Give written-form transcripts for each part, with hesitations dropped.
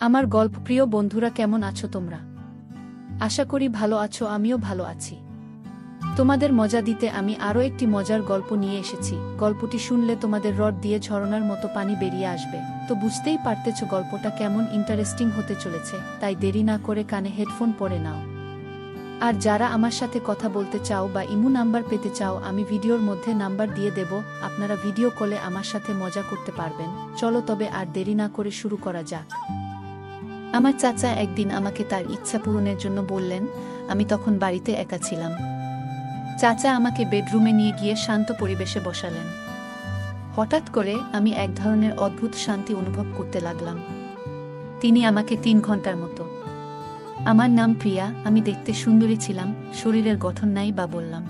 আমার গল্পপ্রিয় বন্ধুরা, কেমন আছো তোমরা? আশা করি ভালো আছো, আমিও ভালো আছি। তোমাদের মজা দিতে আমি আরও একটি মজার গল্প নিয়ে এসেছি। গল্পটি শুনলে তোমাদের রড দিয়ে ঝরনার মতো পানি বেরিয়ে আসবে। তো বুঝতেই পারতেছ গল্পটা কেমন ইন্টারেস্টিং হতে চলেছে, তাই দেরি না করে কানে হেডফোন পরে নাও। আর যারা আমার সাথে কথা বলতে চাও বা ইমো নাম্বার পেতে চাও, আমি ভিডিওর মধ্যে নাম্বার দিয়ে দেব, আপনারা ভিডিও কলে আমার সাথে মজা করতে পারবেন। চলো তবে আর দেরি না করে শুরু করা যাক। আমার চাচা একদিন আমাকে তার ইচ্ছা পূরণের জন্য বললেন। আমি তখন বাড়িতে একা ছিলাম। চাচা আমাকে বেডরুমে নিয়ে গিয়ে শান্ত পরিবেশে বসালেন। হঠাৎ করে আমি এক ধরনের অদ্ভুত শান্তি অনুভব করতে লাগলাম। তিনি আমাকে 3 ঘন্টার মতো। আমার নাম প্রিয়া, আমি দেখতে সুন্দরী ছিলাম, শরীরের গঠন নাই বা বললাম।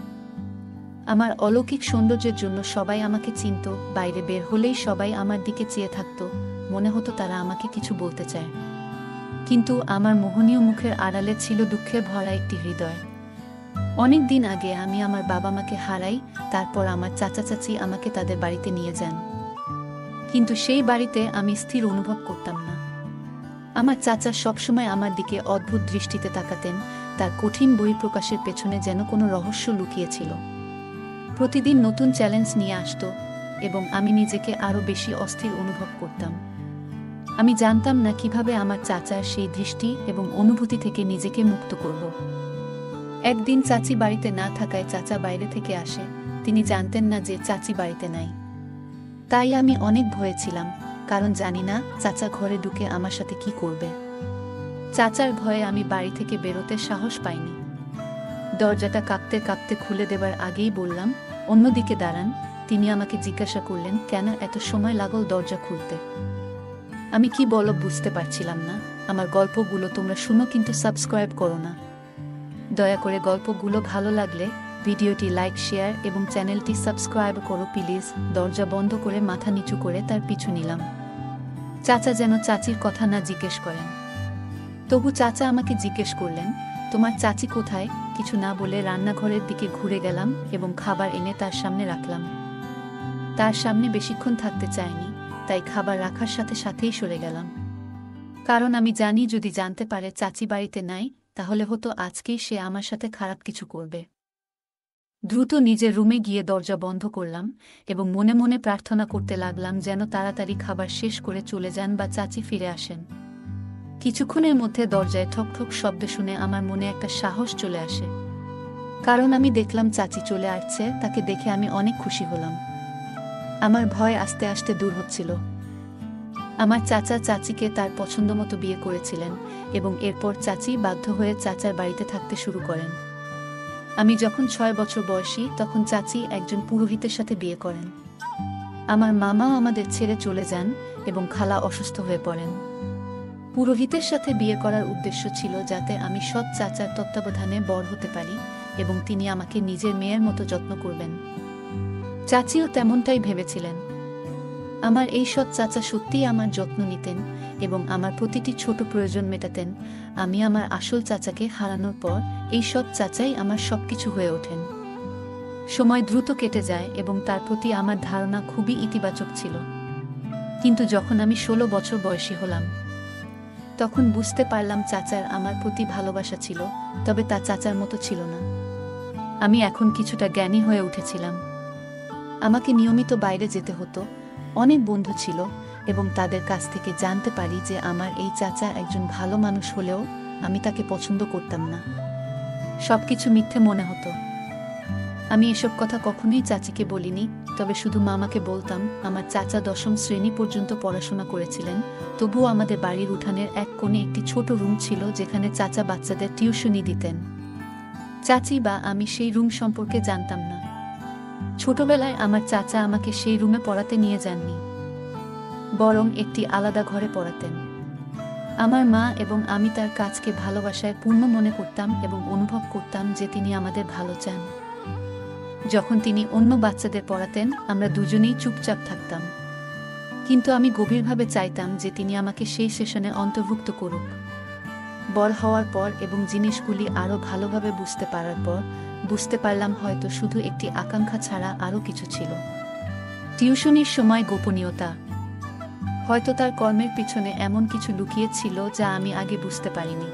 আমার অলৌকিক সৌন্দর্যের জন্য সবাই আমাকে চিনত, বাইরে বের হলেই সবাই আমার দিকে চেয়ে থাকত, মনে হতো তারা আমাকে কিছু বলতে চায়। কিন্তু আমার মোহনীয় মুখের আড়ালে ছিল দুঃখে ভরা একটি হৃদয়। অনেক দিন আগে আমি আমার বাবা মাকে হারাই, তারপর আমার চাচা চাচি আমাকে তাদের বাড়িতে নিয়ে যান। কিন্তু সেই বাড়িতে আমি স্থির অনুভব করতাম না। আমার চাচা সবসময় আমার দিকে অদ্ভুত দৃষ্টিতে তাকাতেন, তার কঠিন বহিঃপ্রকাশের পেছনে যেন কোনো রহস্য লুকিয়েছিল। প্রতিদিন নতুন চ্যালেঞ্জ নিয়ে আসত এবং আমি নিজেকে আরও বেশি অস্থির অনুভব করতাম। আমি জানতাম না কিভাবে আমার চাচার সেই দৃষ্টি এবং অনুভূতি থেকে নিজেকে মুক্ত করব। একদিন চাচি বাড়িতে না থাকায় চাচা বাইরে থেকে আসে। তিনি জানতেন না যে চাচি বাড়িতে নাই। তাই আমি অনেক ভয়ে ছিলাম, কারণ জানি না চাচা ঘরে ঢুকে আমার সাথে কি করবে। চাচার ভয়ে আমি বাড়ি থেকে বেরোতে সাহস পাইনি। দরজাটা কাঁপতে কাঁপতে খুলে দেবার আগেই বললাম, অন্যদিকে দাঁড়ান। তিনি আমাকে জিজ্ঞাসা করলেন, কেন এত সময় লাগল দরজা খুলতে? আমি কি বলো বুঝতে পারছিলাম না। আমার গল্পগুলো তোমরা শুনো, কিন্তু সাবস্ক্রাইব করো না। দয়া করে গল্পগুলো ভালো লাগলে ভিডিওটি লাইক, শেয়ার এবং চ্যানেলটি সাবস্ক্রাইব করো প্লিজ। দরজা বন্ধ করে মাথা নিচু করে তার পিছু নিলাম। চাচা যেন চাচির কথা না জিজ্ঞেস করেন। তবু চাচা আমাকে জিজ্ঞেস করলেন, তোমার চাচি কোথায়? কিছু না বলে রান্নাঘরের দিকে ঘুরে গেলাম এবং খাবার এনে তার সামনে রাখলাম। তার সামনে বেশিক্ষণ থাকতে চাইনি, তাই খাবার রাখার সাথে সাথেই সরে গেলাম। কারণ আমি জানি যদি জানতে পারে চাচি বাড়িতে নাই, তাহলে হতো আজকেই সে আমার সাথে খারাপ কিছু করবে। দ্রুত নিজের রুমে গিয়ে দরজা বন্ধ করলাম এবং মনে মনে প্রার্থনা করতে লাগলাম যেন তাড়াতাড়ি খাবার শেষ করে চলে যান বা চাচি ফিরে আসেন। কিছুক্ষণের মধ্যে দরজায় ঠক ঠক শব্দ শুনে আমার মনে একটা সাহস চলে আসে। কারণ আমি দেখলাম চাচি চলে আসছে। তাকে দেখে আমি অনেক খুশি হলাম। আমার ভয় আস্তে আস্তে দূর হচ্ছিল। আমার চাচা চাচিকে তার পছন্দমতো বিয়ে করেছিলেন এবং এরপর চাচি বাধ্য হয়ে চাচার বাড়িতে থাকতে শুরু করেন। আমি যখন 6 বছর বয়সী, তখন চাচি একজন পুরোহিতের সাথে বিয়ে করেন। আমার মামাও আমাদের ছেড়ে চলে যান এবং খালা অসুস্থ হয়ে পড়েন। পুরোহিতের সাথে বিয়ে করার উদ্দেশ্য ছিল যাতে আমি সৎ চাচার তত্ত্বাবধানে বড় হতে পারি এবং তিনি আমাকে নিজের মেয়ের মতো যত্ন করবেন। চাচিও তেমনটাই ভেবেছিলেন। আমার এই সৎ চাচা সত্যিই আমার যত্ন নিতেন এবং আমার প্রতিটি ছোট প্রয়োজন মেটাতেন। আমি আমার আসল চাচাকে হারানোর পর এই সৎ চাচাই আমার সবকিছু হয়ে ওঠেন। সময় দ্রুত কেটে যায় এবং তার প্রতি আমার ধারণা খুবই ইতিবাচক ছিল। কিন্তু যখন আমি 16 বছর বয়সী হলাম, তখন বুঝতে পারলাম চাচার আমার প্রতি ভালোবাসা ছিল, তবে তা চাচার মতো ছিল না। আমি এখন কিছুটা জ্ঞানী হয়ে উঠেছিলাম। আমাকে নিয়মিত বাইরে যেতে হতো, অনেক বন্ধু ছিল এবং তাদের কাছ থেকে জানতে পারি যে আমার এই চাচা একজন ভালো মানুষ হলেও আমি তাকে পছন্দ করতাম না। সবকিছু মিথ্যে মনে হতো। আমি এসব কথা কখনোই চাচিকে বলিনি, তবে শুধু মামাকে বলতাম। আমার চাচা 10ম শ্রেণী পর্যন্ত পড়াশোনা করেছিলেন, তবুও আমাদের বাড়ির উঠানের এক কোণে একটি ছোট রুম ছিল যেখানে চাচা বাচ্চাদের টিউশনি দিতেন। চাচি বা আমি সেই রুম সম্পর্কে জানতাম না। ছোটবেলায় আমার চাচা আমাকে সেই রুমে পড়াতে নিয়ে যাননি, বরং একটি আলাদা ঘরে পড়াতেন। আমার মা এবং আমি তার কাজকে ভালোবাসায় পূর্ণ মনে করতাম এবং অনুভব করতাম যে তিনি আমাদের ভালো চান। যখন তিনি অন্য বাচ্চাদের পড়াতেন, আমরা দুজনেই চুপচাপ থাকতাম, কিন্তু আমি গভীরভাবে চাইতাম যে তিনি আমাকে সেই সেশনে অন্তর্ভুক্ত করুক। বড় হওয়ার পর এবং জিনিসগুলি আরও ভালোভাবে বুঝতে পারার পর বুঝতে পারলাম হয়তো শুধু একটি আকাঙ্ক্ষা ছাড়া আরও কিছু ছিল। টিউশনির সময় গোপনীয়তা। হয়তো তার কর্মের পিছনে এমন কিছু লুকিয়ে ছিল যা আমি আগে বুঝতে পারিনি।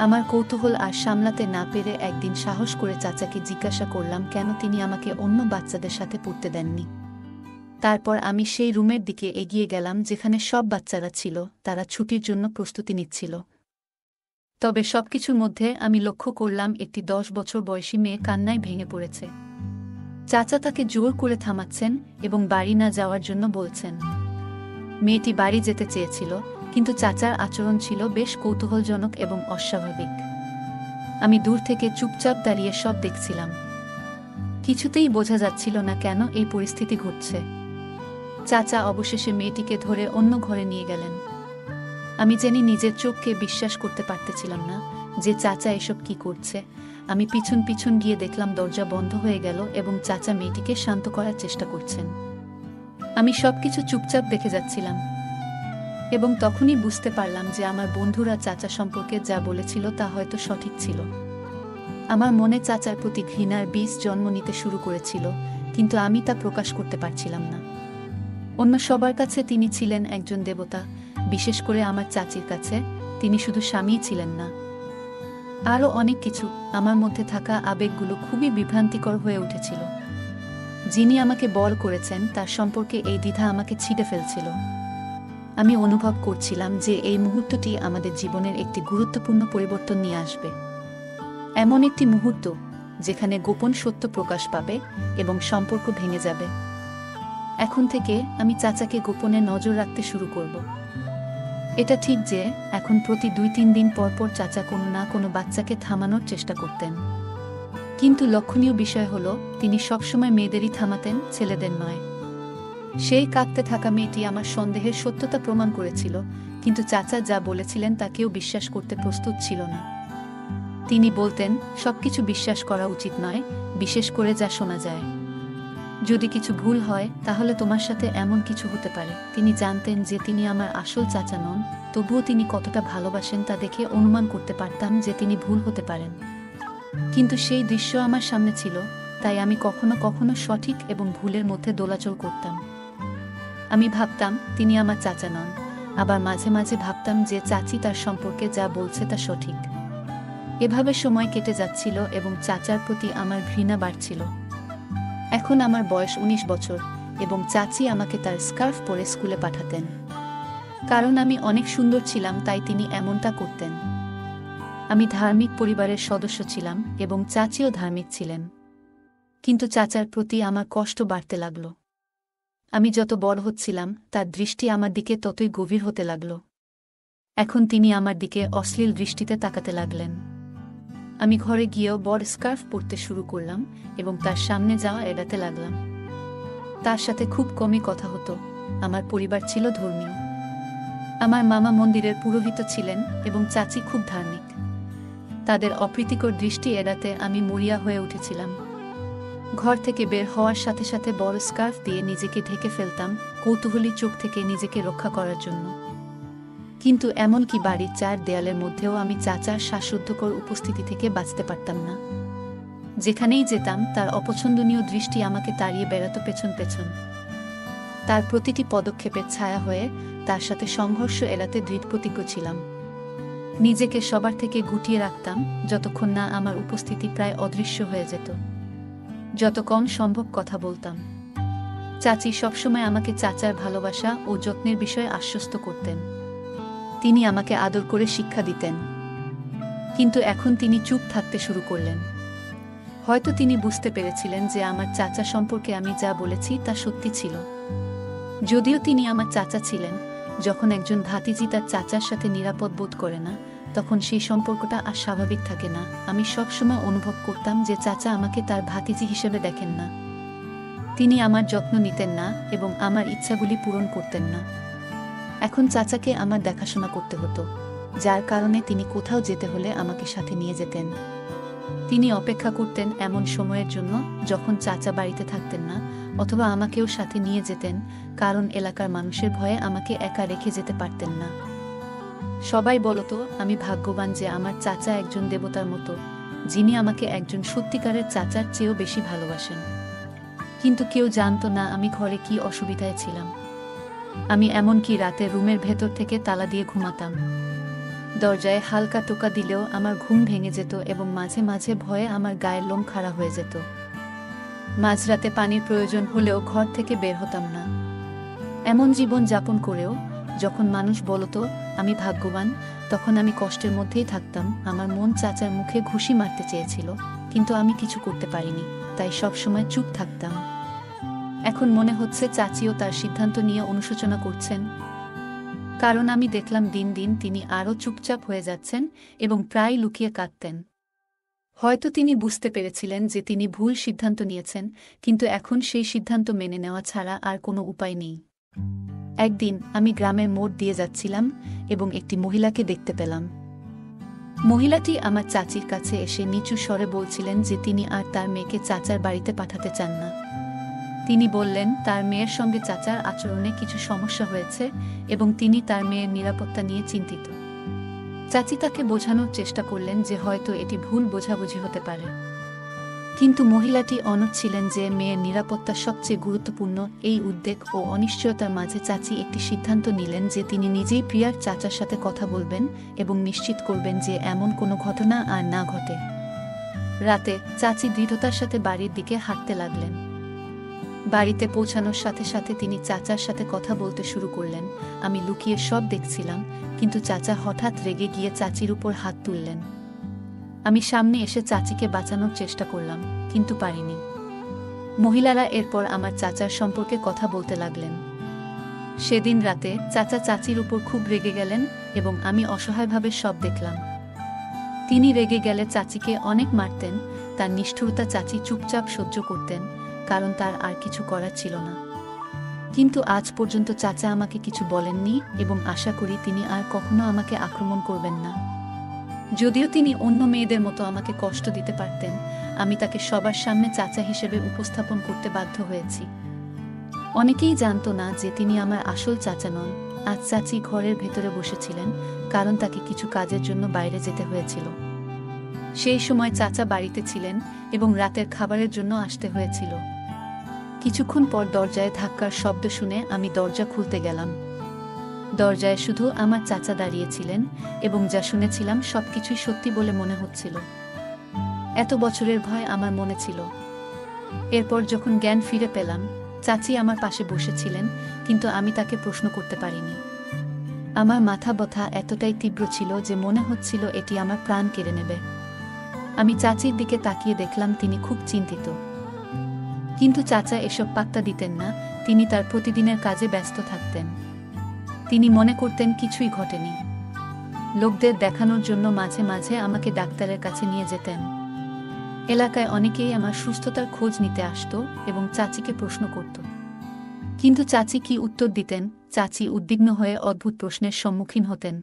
আমার কৌতূহল আর সামলাতে না পেরে একদিন সাহস করে চাচাকে জিজ্ঞাসা করলাম কেন তিনি আমাকে অন্য বাচ্চাদের সাথে পড়তে দেননি। তারপর আমি সেই রুমের দিকে এগিয়ে গেলাম যেখানে সব বাচ্চারা ছিল, তারা ছুটির জন্য প্রস্তুতি নিচ্ছিল। তবে সবকিছুর মধ্যে আমি লক্ষ্য করলাম একটি 10 বছর বয়সী মেয়ে কান্নায় ভেঙে পড়েছে। চাচা তাকে জোর করে থামাচ্ছেন এবং বাড়ি না যাওয়ার জন্য বলছেন। মেয়েটি বাড়ি যেতে চেয়েছিল, কিন্তু চাচার আচরণ ছিল বেশ কৌতূহলজনক এবং অস্বাভাবিক। আমি দূর থেকে চুপচাপ দাঁড়িয়ে সব দেখছিলাম। কিছুতেই বোঝা যাচ্ছিল না কেন এই পরিস্থিতি ঘটছে। চাচা অবশেষে মেয়েটিকে ধরে অন্য ঘরে নিয়ে গেলেন। আমি জানি নিজের চোখকে বিশ্বাস করতে পারতেছিলাম না যে চাচা এসব কি করছে। আমি পিছন পিছন গিয়ে দেখলাম দরজা বন্ধ হয়ে গেল এবং চাচা মেয়েটিকে শান্ত করার চেষ্টা করছেন। আমি সবকিছু চুপচাপ দেখে যাচ্ছিলাম এবং তখনই বুঝতে পারলাম যে আমার বন্ধুরা চাচা সম্পর্কে যা বলেছিল তা হয়তো সঠিক ছিল। আমার মনে চাচার প্রতি ঘৃণার বীজ জন্ম নিতে শুরু করেছিল, কিন্তু আমি তা প্রকাশ করতে পারছিলাম না। অন্য সবার কাছে তিনি ছিলেন একজন দেবতা, বিশেষ করে আমার চাচির কাছে তিনি শুধু স্বামীই ছিলেন না, আরও অনেক কিছু। আমার মধ্যে থাকা আবেগগুলো খুবই বিভ্রান্তিকর হয়ে উঠেছিল। যিনি আমাকে বল করেছেন তার সম্পর্কে এই দ্বিধা আমাকে ছিঁড়ে ফেলছিল। আমি অনুভব করছিলাম যে এই মুহূর্তটি আমাদের জীবনের একটি গুরুত্বপূর্ণ পরিবর্তন নিয়ে আসবে। এমন একটি মুহূর্ত যেখানে গোপন সত্য প্রকাশ পাবে এবং সম্পর্ক ভেঙে যাবে। এখন থেকে আমি চাচাকে গোপনে নজর রাখতে শুরু করব। এটা ঠিক যে এখন প্রতি 2-3 দিন পর পর চাচা কোনো না কোনো বাচ্চাকে থামানোর চেষ্টা করতেন, কিন্তু লক্ষণীয় বিষয় হলো তিনি সবসময় মেয়েদেরই থামাতেন, ছেলেদের নয়। সেই কাঁদতে থাকা মেয়েটি আমার সন্দেহের সত্যতা প্রমাণ করেছিল, কিন্তু চাচা যা বলেছিলেন তা কেউ বিশ্বাস করতে প্রস্তুত ছিল না। তিনি বলতেন, সবকিছু বিশ্বাস করা উচিত নয়, বিশেষ করে যা শোনা যায়। যদি কিছু ভুল হয় তাহলে তোমার সাথে এমন কিছু হতে পারে। তিনি জানতেন যে তিনি আমার আসল চাচা নন, তবুও তিনি কতটা ভালোবাসেন তা দেখে অনুমান করতে পারতাম যে তিনি ভুল হতে পারেন। কিন্তু সেই দৃশ্য আমার সামনে ছিল, তাই আমি কখনো কখনো সঠিক এবং ভুলের মধ্যে দোলাচল করতাম। আমি ভাবতাম তিনি আমার চাচা নন, আবার মাঝে মাঝে ভাবতাম যে চাচি তার সম্পর্কে যা বলছে তা সঠিক। এভাবে সময় কেটে যাচ্ছিল এবং চাচার প্রতি আমার ঘৃণা বাড়ছিল। এখন আমার বয়স 19 বছর এবং চাচি আমাকে তার স্কার্ফ পরে স্কুলে পাঠাতেন। কারণ আমি অনেক সুন্দর ছিলাম তাই তিনি এমনটা করতেন। আমি ধার্মিক পরিবারের সদস্য ছিলাম এবং চাচিও ধার্মিক ছিলেন, কিন্তু চাচার প্রতি আমার কষ্ট বাড়তে লাগল। আমি যত বড় হচ্ছিলাম তার দৃষ্টি আমার দিকে ততই গভীর হতে লাগল। এখন তিনি আমার দিকে অশ্লীল দৃষ্টিতে তাকাতে লাগলেন। আমি ঘরে গিয়েও বড় স্কার্ফ পরতে শুরু করলাম এবং তার সামনে যাওয়া এড়াতে লাগলাম। তার সাথে খুব কমই কথা হতো। আমার পরিবার ছিল ধর্মীয়। আমার মামা মন্দিরের পুরোহিত ছিলেন এবং চাচি খুব ধার্মিক। তাদের অপ্রীতিকর দৃষ্টি এড়াতে আমি মরিয়া হয়ে উঠেছিলাম। ঘর থেকে বের হওয়ার সাথে সাথে বড় স্কার্ফ দিয়ে নিজেকে ঢেকে ফেলতাম, কৌতূহলী চোখ থেকে নিজেকে রক্ষা করার জন্য। কিন্তু এমনকি বাড়ির 4 দেয়ালের মধ্যেও আমি চাচার শ্বাসরুদ্ধকর উপস্থিতি থেকে বাঁচতে পারতাম না। যেখানেই যেতাম তার অপছন্দনীয় দৃষ্টি আমাকে তাড়িয়ে বেড়াতো পেছন পেছন। তার প্রতিটি পদক্ষেপের ছায়া হয়ে তার সাথে সংঘর্ষ এড়াতে দৃঢ়প্রতিজ্ঞ ছিলাম। নিজেকে সবার থেকে গুটিয়ে রাখতাম যতক্ষণ না আমার উপস্থিতি প্রায় অদৃশ্য হয়ে যেত। যত কম সম্ভব কথা বলতাম। চাচি সবসময় আমাকে চাচার ভালোবাসা ও যত্নের বিষয়ে আশ্বস্ত করতেন। তিনি আমাকে আদর করে শিক্ষা দিতেন। কিন্তু এখন তিনি চুপ থাকতে শুরু করলেন। হয়তো তিনি বুঝতে পেরেছিলেন যে আমার চাচা সম্পর্কে আমি যা বলেছি তা সত্যি ছিল। যদিও তিনি আমার চাচা ছিলেন, যখন একজন ভাতিজি তার চাচার সাথে নিরাপদ বোধ করে না, তখন সেই সম্পর্কটা আর স্বাভাবিক থাকে না। আমি সবসময় অনুভব করতাম যে চাচা আমাকে তার ভাতিজি হিসেবে দেখেন না। তিনি আমার যত্ন নিতেন না এবং আমার ইচ্ছাগুলি পূরণ করতেন না। এখন চাচাকে আমার দেখাশোনা করতে হতো, যার কারণে তিনি কোথাও যেতে হলে আমাকে সাথে নিয়ে যেতেন। তিনি অপেক্ষা করতেন এমন সময়ের জন্য যখন চাচা বাড়িতে থাকতেন না, অথবা আমাকেও সাথে নিয়ে যেতেন, কারণ এলাকার মানুষের ভয়ে আমাকে একা রেখে যেতে পারতেন না। সবাই বলতো আমি ভাগ্যবান যে আমার চাচা একজন দেবতার মতো, যিনি আমাকে একজন সত্যিকারের চাচার চেয়েও বেশি ভালোবাসেন। কিন্তু কেউ জানতো না আমি ঘরে কি অসুবিধায় ছিলাম। আমি এমনকি রাতে রুমের ভেতর থেকে তালা দিয়ে ঘুমাতাম। দরজায় হালকা টোকা দিলেও আমার ঘুম ভেঙে যেত এবং মাঝে মাঝে ভয়ে আমার গায়ের লোম খাড়া হয়ে যেত। মাঝরাতে পানির প্রয়োজন হলেও ঘর থেকে বের হতাম না। এমন জীবন যাপন করেও যখন মানুষ বলতো আমি ভাগ্যবান, তখন আমি কষ্টের মধ্যেই থাকতাম। আমার মন চাচার মুখে ঘুষি মারতে চেয়েছিল, কিন্তু আমি কিছু করতে পারিনি, তাই সবসময় চুপ থাকতাম। এখন মনে হচ্ছে চাচিও তার সিদ্ধান্ত নিয়ে অনুশোচনা করছেন, কারণ আমি দেখলাম দিন দিন তিনি আরও চুপচাপ হয়ে যাচ্ছেন এবং প্রায় লুকিয়ে কাঁদতেন। হয়তো তিনি বুঝতে পেরেছিলেন যে তিনি ভুল সিদ্ধান্ত নিয়েছেন, কিন্তু এখন সেই সিদ্ধান্ত মেনে নেওয়া ছাড়া আর কোনো উপায় নেই। একদিন আমি গ্রামের মোড় দিয়ে যাচ্ছিলাম এবং একটি মহিলাকে দেখতে পেলাম। মহিলাটি আমার চাচির কাছে এসে নিচু স্বরে বলছিলেন যে তিনি আর তার মেয়েকে চাচার বাড়িতে পাঠাতে চান না। তিনি বললেন তার মেয়ের সঙ্গে চাচার আচরণে কিছু সমস্যা হয়েছে এবং তিনি তার মেয়ের নিরাপত্তা নিয়ে চিন্তিত। চাচি তাকে বোঝানোর চেষ্টা করলেন যে হয়তো এটি ভুল বোঝাবুঝি হতে পারে, কিন্তু মহিলাটি অনড় ছিলেন যে মেয়ের নিরাপত্তা সবচেয়ে গুরুত্বপূর্ণ। এই উদ্বেগ ও অনিশ্চয়তার মাঝে চাচি একটি সিদ্ধান্ত নিলেন যে তিনি নিজেই প্রিয়ার চাচার সাথে কথা বলবেন এবং নিশ্চিত করবেন যে এমন কোনো ঘটনা আর না ঘটে। রাতে চাচি দৃঢ়তার সাথে বাড়ির দিকে হাঁটতে লাগলেন। বাড়িতে পৌঁছানোর সাথে সাথে তিনি চাচার সাথে কথা বলতে শুরু করলেন। আমি লুকিয়ে সব দেখছিলাম, কিন্তু চাচা হঠাৎ রেগে গিয়ে চাচির উপর হাত তুললেন। আমি সামনে এসে চাচিকে বাঁচানোর চেষ্টা করলাম, কিন্তু পারিনি। মহিলারা এরপর আমার চাচার সম্পর্কে কথা বলতে লাগলেন। সেদিন রাতে চাচা চাচির উপর খুব রেগে গেলেন এবং আমি অসহায়ভাবে সব দেখলাম। তিনি রেগে গেলে চাচিকে অনেক মারতেন। তার নিষ্ঠুরতা চাচি চুপচাপ সহ্য করতেন, কারণ তার আর কিছু করার ছিল না। কিন্তু আজ পর্যন্ত চাচা আমাকে কিছু বলেননি এবং আশা করি তিনি আর কখনো আমাকে আক্রমণ করবেন না। যদিও তিনি অন্য মেয়েদের মতো আমাকে কষ্ট দিতে পারতেন, আমি তাকে সবার সামনে চাচা হিসেবে উপস্থাপন করতে বাধ্য হয়েছি। অনেকেই জানত না যে তিনি আমার আসল চাচা নন। আজ চাচি ঘরের ভেতরে বসেছিলেন, কারণ তাকে কিছু কাজের জন্য বাইরে যেতে হয়েছিল। সেই সময় চাচা বাড়িতে ছিলেন এবং রাতের খাবারের জন্য আসতে হয়েছিল। কিছুক্ষণ পর দরজায় ধাক্কার শব্দ শুনে আমি দরজা খুলতে গেলাম। দরজায় শুধু আমার চাচা দাঁড়িয়েছিলেন এবং যা শুনেছিলাম সবকিছুই সত্যি বলে মনে হচ্ছিল। এত বছরের ভয় আমার মনে ছিল। এরপর যখন জ্ঞান ফিরে পেলাম, চাচি আমার পাশে বসেছিলেন, কিন্তু আমি তাকে প্রশ্ন করতে পারিনি। আমার মাথা ব্যথা এতটাই তীব্র ছিল যে মনে হচ্ছিল এটি আমার প্রাণ কেড়ে নেবে। আমি চাচির দিকে তাকিয়ে দেখলাম তিনি খুব চিন্তিত, কিন্তু চাচা এসব পাত্তা দিতেন না। তিনি তার প্রতিদিনের কাজে ব্যস্ত থাকতেন। তিনি মনে করতেন কিছুই ঘটেনি। লোকদের দেখানোর জন্য মাঝে মাঝে আমাকে ডাক্তারের কাছে নিয়ে যেতেন। এলাকায় অনেকেই আমার সুস্থতার খোঁজ নিতে আসতো এবং চাচিকে প্রশ্ন করত, কিন্তু চাচি কি উত্তর দিতেন? চাচি উদ্বিগ্ন হয়ে অদ্ভুত প্রশ্নের সম্মুখীন হতেন,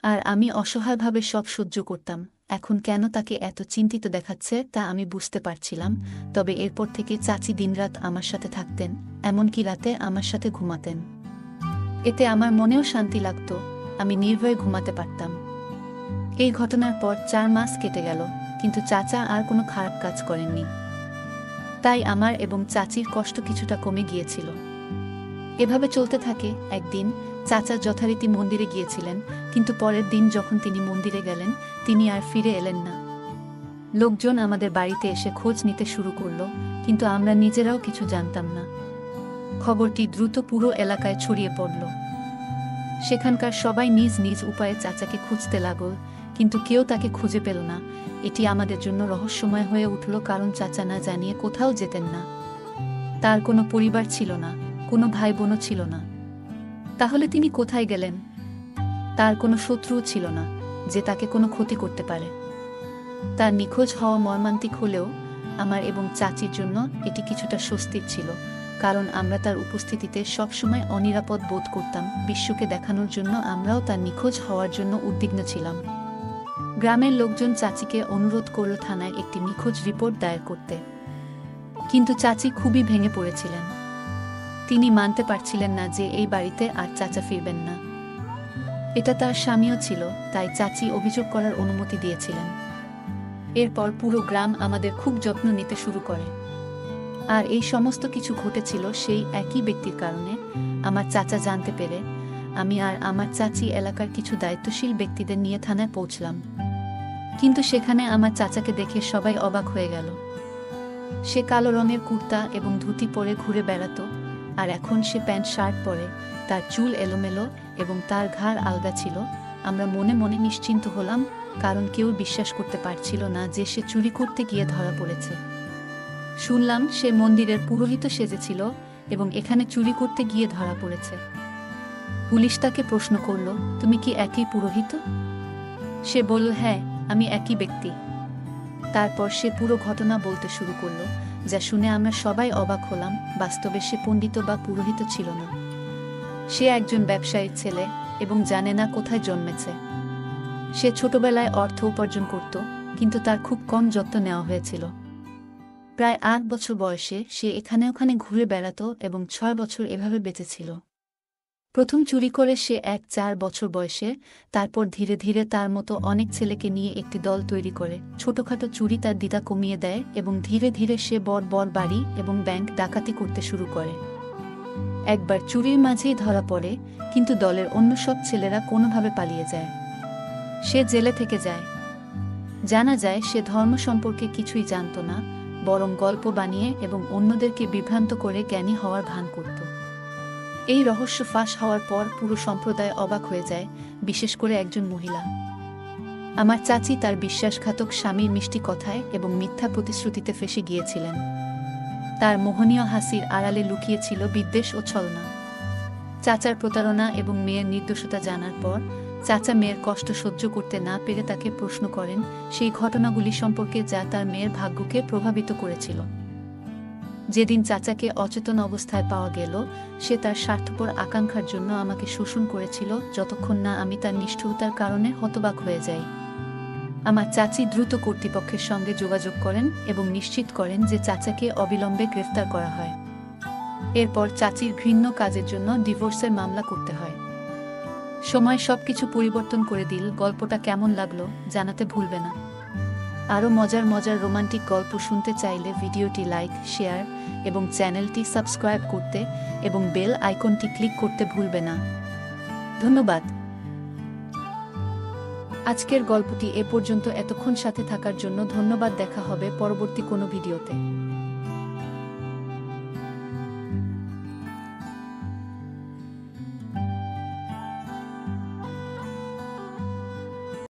আর আমি অসহায়ভাবে সব সহ্য করতাম। এখন কেন তাকে এত চিন্তিত দেখাচ্ছে তা আমি বুঝতে পারছিলাম। তবে এরপর থেকে চাচি দিনরাত আমার সাথে থাকতেন, এমনকি রাতে আমার সাথে ঘুমাতেন। এতে আমার মনেও শান্তি লাগত, আমি নির্ভয়ে ঘুমাতে পারতাম। এই ঘটনার পর 4 মাস কেটে গেল, কিন্তু চাচা আর কোনো খারাপ কাজ করেননি। তাই আমার এবং চাচির কষ্ট কিছুটা কমে গিয়েছিল। এভাবে চলতে থাকে। একদিন চাচা যথারীতি মন্দিরে গিয়েছিলেন, কিন্তু পরের দিন যখন তিনি মন্দিরে গেলেন, তিনি আর ফিরে এলেন না। লোকজন আমাদের বাড়িতে এসে খোঁজ নিতে শুরু করল, কিন্তু আমরা নিজেরাও কিছু জানতাম না। খবরটি দ্রুত পুরো এলাকায় ছড়িয়ে পড়ল। সেখানকার সবাই নিজ নিজ উপায়ে চাচাকে খুঁজতে লাগল, কিন্তু কেউ তাকে খুঁজে পেল না। এটি আমাদের জন্য রহস্যময় হয়ে উঠল, কারণ চাচা না জানিয়ে কোথাও যেতেন না। তার কোনো পরিবার ছিল না, কোনো ভাই বোনও ছিল না। তাহলে তিনি কোথায় গেলেন? তার কোনো শত্রুও ছিল না যে তাকে কোনো ক্ষতি করতে পারে। তার নিখোঁজ হওয়া মর্মান্তিক হলেও আমার এবং চাচির জন্য এটি কিছুটা স্বস্তির ছিল, কারণ আমরা তার উপস্থিতিতে সবসময় অনিরাপদ বোধ করতাম। বিশ্বকে দেখানোর জন্য আমরাও তার নিখোঁজ হওয়ার জন্য উদ্বিগ্ন ছিলাম। গ্রামের লোকজন চাচিকে অনুরোধ করল থানায় একটি নিখোঁজ রিপোর্ট দায়ের করতে, কিন্তু চাচি খুবই ভেঙে পড়েছিলেন। তিনি মানতে পারছিলেন না যে এই বাড়িতে আর চাচা ফিরবেন না। এটা তার স্বামীও ছিল, তাই চাচি অভিযোগ করার অনুমতি দিয়েছিলেন। এরপর পুরো গ্রাম আমাদের খুব যত্ন নিতে শুরু করে। আর এই সমস্ত কিছু ঘটেছিল সেই একই ব্যক্তির কারণে। আমার চাচা জানতে পেরে আমি আর আমার চাচি এলাকার কিছু দায়িত্বশীল ব্যক্তিদের নিয়ে থানায় পৌঁছলাম। কিন্তু সেখানে আমার চাচাকে দেখে সবাই অবাক হয়ে গেল। সে কালো রঙের কুর্তা এবং ধুতি পরে ঘুরে বেড়াতো, আর এখন সে প্যান্ট শার্ট পরে, তার চুল এলোমেলো এবং তার ঘাড় আলগা ছিল। আমরা মনে মনে নিশ্চিন্ত হলাম, কারণ কেউ বিশ্বাস করতে পারছিল না যে সে চুরি করতে গিয়ে ধরা পড়েছে। শুনলাম সে মন্দিরের পুরোহিত সেজেছিল এবং এখানে চুরি করতে গিয়ে ধরা পড়েছে। পুলিশ তাকে প্রশ্ন করল, তুমি কি একই পুরোহিত? সে বলল, হ্যাঁ, আমি একই ব্যক্তি। তারপর সে পুরো ঘটনা বলতে শুরু করল, যা শুনে আমরা সবাই অবাক হলাম। বাস্তবে সে পণ্ডিত বা পুরোহিত ছিল না। সে একজন ব্যবসায়ীর ছেলে এবং জানে না কোথায় জন্মেছে। সে ছোটবেলায় অর্থ উপার্জন করত, কিন্তু তার খুব কম যত্ন নেওয়া হয়েছিল। প্রায় 8 বছর বয়সে সে এখানে ওখানে ঘুরে বেড়াতো এবং 6 বছর এভাবে বেঁচেছিল। প্রথম চুরি করে সে 4 বছর বয়সে, তারপর ধীরে ধীরে তার মতো অনেক ছেলেকে নিয়ে একটি দল তৈরি করে ছোটখাটো চুরি তার দ্বিধা কমিয়ে দেয় এবং ধীরে ধীরে সে বড় বড় বাড়ি এবং ব্যাংক ডাকাতি করতে শুরু করে। একবার চুরির মাঝেই ধরা পড়ে, কিন্তু দলের অন্য সব ছেলেরা কোনোভাবে পালিয়ে যায়। সে জেলে থেকে যায়। জানা যায় সে ধর্ম সম্পর্কে কিছুই জানত না, বরং গল্প বানিয়ে এবং অন্যদেরকে বিভ্রান্ত করে জ্ঞানী হওয়ার ভান করত। এই রহস্য ফাঁস হওয়ার পর পুরো সম্প্রদায় অবাক হয়ে যায়, বিশেষ করে একজন মহিলা। আমার চাচি তার বিশ্বাসঘাতক স্বামীর মিষ্টি কথায় এবং মিথ্যা প্রতিশ্রুতিতে ফেঁসে গিয়েছিলেন। তার মোহনীয় হাসির আড়ালে লুকিয়েছিল বিদ্বেষ ও ছলনা। চাচার প্রতারণা এবং মেয়ের নির্দোষতা জানার পর চাচা মেয়ের কষ্ট সহ্য করতে না পেরে তাকে প্রশ্ন করেন সেই ঘটনাগুলি সম্পর্কে যা তার মেয়ের ভাগ্যকে প্রভাবিত করেছিল। যেদিন চাচাকে অচেতন অবস্থায় পাওয়া গেল, সে তার স্বার্থপর আকাঙ্ক্ষার জন্য আমাকে শোষণ করেছিল যতক্ষণ না আমি তার নিষ্ঠুরতার কারণে হতবাক হয়ে যাই। আমার চাচি দ্রুত কর্তৃপক্ষের সঙ্গে যোগাযোগ করেন এবং নিশ্চিত করেন যে চাচাকে অবিলম্বে গ্রেফতার করা হয়। এরপর চাচির ঘৃণ্য কাজের জন্য ডিভোর্সের মামলা করতে হয়। সময় সবকিছু পরিবর্তন করে দিল। গল্পটা কেমন লাগলো জানাতে ভুলবে না। আরও মজার মজার রোমান্টিক গল্প শুনতে চাইলে ভিডিওটি লাইক, শেয়ার এবং চ্যানেলটি সাবস্ক্রাইব করতে এবং বেল আইকনটি ক্লিক করতে ভুলবে না। ধন্যবাদ। আজকের গল্পটি এ পর্যন্ত এতক্ষণ সাথে থাকার জন্য ধন্যবাদ। দেখা হবে পরবর্তী কোনো ভিডিওতে।